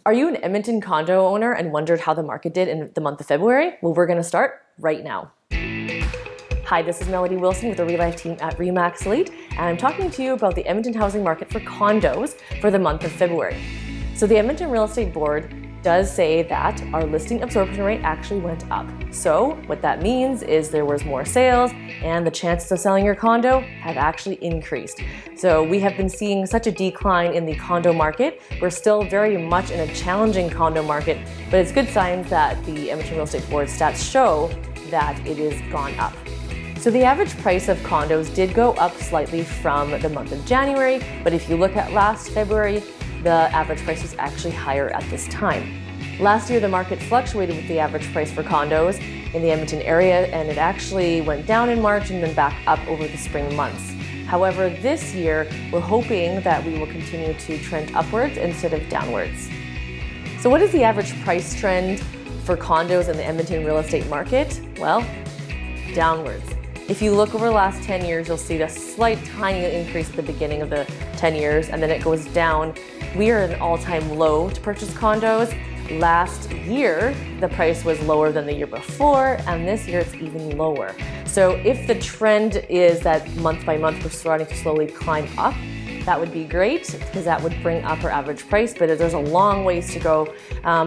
Are you an Edmonton condo owner and wondered how the market did in the month of February? Well, we're going to start right now. Hi, this is Melody Wilson with the Real Life team at Remax Elite, and I'm talking to you about the Edmonton housing market for condos for the month of February. So the Edmonton Real Estate Board does say that our listing absorption rate actually went up. So what that means is there was more sales and the chances of selling your condo have actually increased. So we have been seeing such a decline in the condo market. We're still very much in a challenging condo market, but it's good signs that the Edmonton Real Estate Board stats show that it has gone up. So the average price of condos did go up slightly from the month of January, but if you look at last February, the average price was actually higher at this time. Last year, the market fluctuated with the average price for condos in the Edmonton area, and it actually went down in March and then back up over the spring months. However, this year, we're hoping that we will continue to trend upwards instead of downwards. So what is the average price trend for condos in the Edmonton real estate market? Well, downwards. If you look over the last 10 years, you'll see a slight tiny increase at the beginning of the 10 years, and then it goes down. We are at an all-time low to purchase condos. Last year, the price was lower than the year before, and this year it's even lower. So if the trend is that month by month we're starting to slowly climb up, that would be great because that would bring up our average price, but there's a long ways to go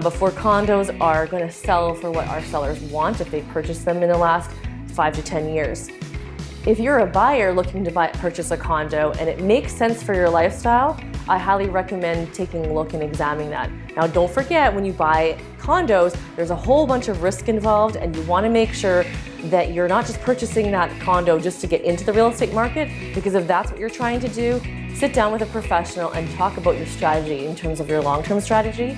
before condos are going to sell for what our sellers want if they purchased them in the last 5 to 10 years. If you're a buyer looking to purchase a condo and it makes sense for your lifestyle, I highly recommend taking a look and examining that. Now, don't forget, when you buy condos, there's a whole bunch of risk involved, and you want to make sure that you're not just purchasing that condo just to get into the real estate market, because if that's what you're trying to do, sit down with a professional and talk about your strategy in terms of your long-term strategy.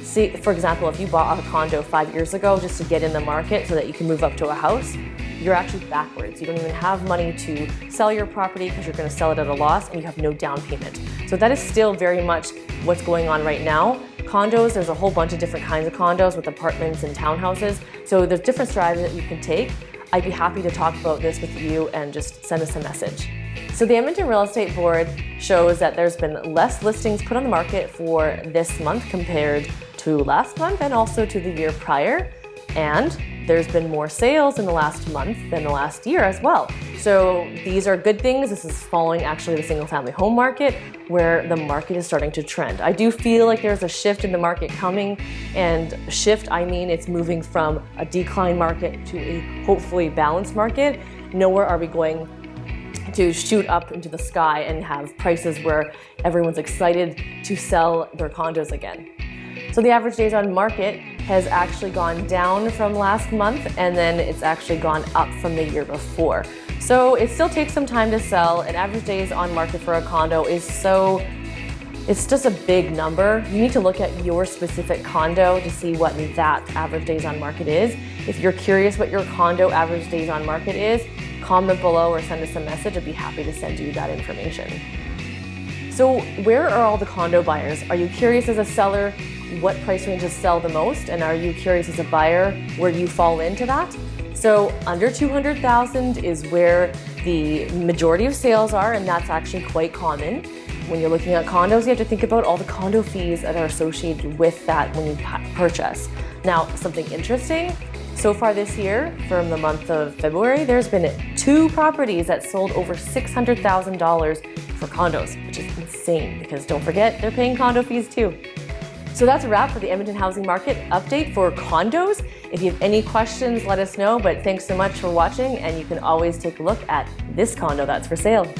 See, for example, if you bought a condo 5 years ago just to get in the market so that you can move up to a house, you're actually backwards. You don't even have money to sell your property because you're going to sell it at a loss and you have no down payment. So that is still very much what's going on right now. Condos, there's a whole bunch of different kinds of condos with apartments and townhouses. So there's different strategies that you can take. I'd be happy to talk about this with you and just send us a message. So the Edmonton Real Estate Board shows that there's been less listings put on the market for this month compared to last month and also to the year prior. And there's been more sales in the last month than the last year as well. So these are good things. This is following actually the single family home market where the market is starting to trend. I do feel like there's a shift in the market coming, and shift, I mean it's moving from a decline market to a hopefully balanced market. Nowhere are we going to shoot up into the sky and have prices where everyone's excited to sell their condos again. So the average days on market has actually gone down from last month, and then it's actually gone up from the year before. So it still takes some time to sell, and average days on market for a condo is it's just a big number. You need to look at your specific condo to see what that average days on market is. If you're curious what your condo average days on market is, comment below or send us a message. I'd be happy to send you that information. So where are all the condo buyers? Are you curious as a seller what price ranges sell the most? And are you curious as a buyer where you fall into that? So under 200,000 is where the majority of sales are, and that's actually quite common. When you're looking at condos, you have to think about all the condo fees that are associated with that when you purchase. Now, something interesting, so far this year, from the month of February, there's been 2 properties that sold over $600,000 for condos, which is insane because don't forget, they're paying condo fees too. So that's a wrap for the Edmonton housing market update for condos. If you have any questions, let us know, but thanks so much for watching, and you can always take a look at this condo that's for sale.